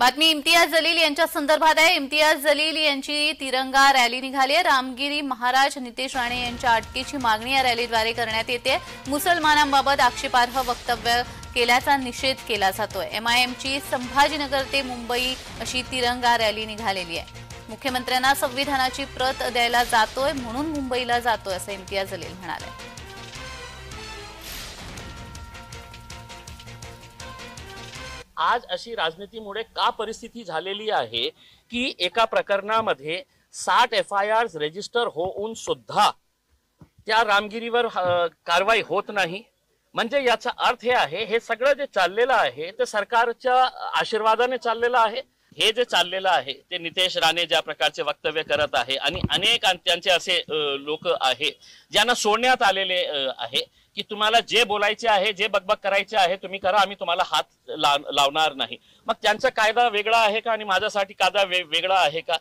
बातमी इम्तियाज जलील यांच्या संदर्भात आहे। इम्तियाज जलील यांची तिरंगा रॅली निघाली आहे। रामगिरी महाराज नितेश राणे यांच्या अटकेची मागणी या रॅलीद्वारे करण्यात येते। मुसलमानांबाबत आक्षेपार्ह वक्तव्य केल्याचा निषेध केला जातोय। एमआयएमची संभाजीनगर ते मुंबई अशी तिरंगा रॅली निघालेली आहे। मुख्यमंत्र्यांना संविधानाची प्रत द्यायला जातोय म्हणून मुंबईला जातोय असं इम्तियाज जलील म्हणाले। आज अशी राजनीतीमुळे का परिस्थिती झालेली आहे की एका प्रकरणामध्ये 60 FIRs रजिस्टर होऊन सुद्धा त्या रामगिरीवर कारवाई होत नाही। म्हणजे याचा अर्थ हे आहे, हे सगळं जे चाललेलं आहे ते सरकारच्या आशीर्वादाने चाललेलं आहे। हे जे चाललेलं आहे ते नितेश राणे ज्या प्रकारचे वक्तव्य करत आहे आणि अनेक त्यांचे असे लोक आहे ज्यांना सोडण्यात आलेले आहे की तुम्हाला जे बोलायचे आहे, जे बकबक करायचे आहे तुम्ही करा, आम्ही तुम्हाला हात लावणार नाही। मग त्यांचा कायदा वेगळा आहे का आणि माझ्यासाठी कायदा वेगळा आहे का?